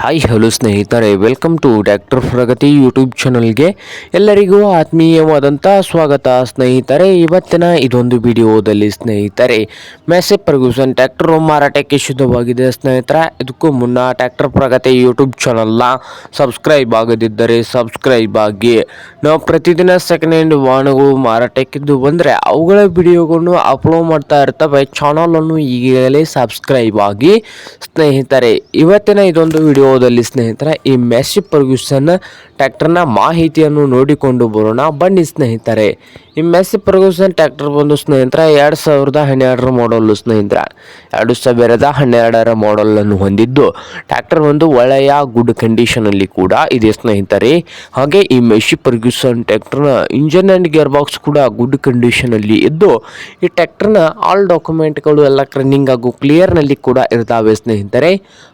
Hi hello ಸ್ನೇಹಿತರೆ, welcome to tractor Pragati YouTube ಚಾನಲ್ಗೆ ಎಲ್ಲರಿಗೂ ಆತ್ಮೀಯವಾದಂಥ ಸ್ವಾಗತ. ಸ್ನೇಹಿತರೆ, ಇವತ್ತಿನ ಇದೊಂದು ವಿಡಿಯೋದಲ್ಲಿ ಸ್ನೇಹಿತರೆ ಮ್ಯಾಸಿವ್ ಫರ್ಗ್ಯೂಸನ್ ಟ್ರ್ಯಾಕ್ಟರ್ ಮಾರಾಟಕ್ಕೆ ಶುದ್ಧವಾಗಿದೆ. ಸ್ನೇಹಿತರೆ, ಇದಕ್ಕೂ ಮುನ್ನ ಟ್ರ್ಯಾಕ್ಟರ್ ಪ್ರಗತಿ ಯೂಟ್ಯೂಬ್ ಚಾನಲ್ನ ಸಬ್ಸ್ಕ್ರೈಬ್ ಆಗದಿದ್ದರೆ ಸಬ್ಸ್ಕ್ರೈಬ್ ಆಗಿ. ನಾವು ಪ್ರತಿದಿನ ಸೆಕೆಂಡ್ ಹ್ಯಾಂಡ್ ವಾಹನಗಳು ಮಾರಾಟಕ್ಕಿದ್ದು ಬಂದರೆ ಅವುಗಳ ವಿಡಿಯೋಗಳನ್ನು ಅಪ್ಲೋಡ್ ಮಾಡ್ತಾ ಇರ್ತವೆ. ಚಾನಲನ್ನು ಈಗಲೇ ಸಬ್ಸ್ಕ್ರೈಬ್ ಆಗಿ. ಸ್ನೇಹಿತರೆ, ಇವತ್ತಿನ ಇದೊಂದು ವಿಡಿಯೋದಲ್ಲಿ ಸ್ನೇಹಿತರೆ ಈ ಮ್ಯಾಸಿವ್ ಫರ್ಗ್ಯೂಸನ್ ಟ್ರ್ಯಾಕ್ಟರ್ನ ಮಾಹಿತಿಯನ್ನು ನೋಡಿಕೊಂಡು ಬರೋಣ ಬನ್ನಿ. ಸ್ನೇಹಿತರೆ, ಈ ಮ್ಯಾಸಿವ್ ಫರ್ಗ್ಯೂಸನ್ ಟ್ರ್ಯಾಕ್ಟರ್ ಬಂದು ಸ್ನೇಹಿತರೆ 2012 ಮಾಡಲು ಸ್ನೇಹಿತರೆ 2012 ಮಾಡಲನ್ನು ಹೊಂದಿದ್ದು ಟ್ರ್ಯಾಕ್ಟರ್ ಒಂದು ಒಳ್ಳೆಯ ಗುಡ್ ಕಂಡೀಷನಲ್ಲಿ ಕೂಡ ಇದೆ ಸ್ನೇಹಿತರೆ. ಹಾಗೆ ಈ ಮ್ಯಾಸಿವ್ ಫರ್ಗ್ಯೂಸನ್ ಟ್ರ್ಯಾಕ್ಟರ್ನ ಇಂಜನ್ ಆ್ಯಂಡ್ ಗೇರ್ ಬಾಕ್ಸ್ ಕೂಡ ಗುಡ್ ಕಂಡೀಷನಲ್ಲಿ ಇದ್ದು ಈ ಟ್ರ್ಯಾಕ್ಟರ್ನ ಆಲ್ ಡಾಕ್ಯುಮೆಂಟ್ಗಳು ಎಲ್ಲ ರನ್ನಿಂಗ್ ಹಾಗೂ ಕ್ಲಿಯರ್ನಲ್ಲಿ ಕೂಡ ಇರ್ತಾವೆ ಸ್ನೇಹಿತರೆ.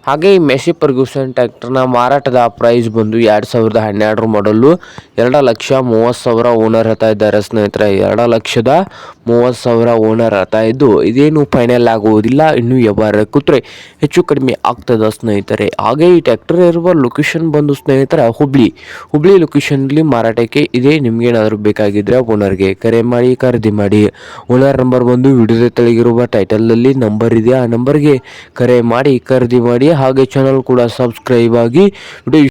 ಹಾಗೆ ಈ ಮ್ಯಾಸಿವ್ ಫರ್ಗ್ಯೂಸನ್ ಟ್ರ್ಯಾಕ್ಟರ್ನ ಮಾರಾಟದ ಪ್ರೈಸ್ ಬಂದು 2012 ಮಾಡಲು 2,30,000 ಓನರ್ ಹೇಳ್ತಾ ಇದ್ದಾರೆ ಸ್ನೇಹಿತರೆ. 2,30,000 ಓನರ್ ಹೇಳ್ತಾ ಇದ್ದು ಇದೇನು ಫೈನಲ್ ಆಗುವುದಿಲ್ಲ, ಇನ್ನು ವ್ಯವಹಾರ ಕೂತ್ರೆ ಹೆಚ್ಚು ಕಡಿಮೆ ಆಗ್ತದ ಸ್ನೇಹಿತರೆ. ಹಾಗೆ ಈ ಟ್ರ್ಯಾಕ್ಟರ್ ಇರುವ ಲೊಕೇಶನ್ ಬಂದು ಸ್ನೇಹಿತರೆ ಹುಬ್ಳಿ ಲೊಕೇಶನ್ಲಿ ಮಾರಾಟಕ್ಕೆ ಇದೆ. ನಿಮ್ಗೇನಾದರೂ ಬೇಕಾಗಿದ್ರೆ ಓನರ್ಗೆ ಕರೆ ಮಾಡಿ ಖರೀದಿ ಮಾಡಿ. ಓನರ್ ನಂಬರ್ ಬಂದು ವಿಡಿಯೋದ ತೆಳಗಿರುವ ಟೈಟಲಲ್ಲಿ ನಂಬರ್ ಇದೆ, ಆ ನಂಬರ್ಗೆ ಕರೆ ಮಾಡಿ ಖರೀದಿ ಮಾಡಿ. ಹಾಗೆ ಚಾನಲ್ ಕೂಡ ಸಬ್ಸ್ಕ್ರೈಬ್ ಆಗಿ. ವಿಡಿಯೋ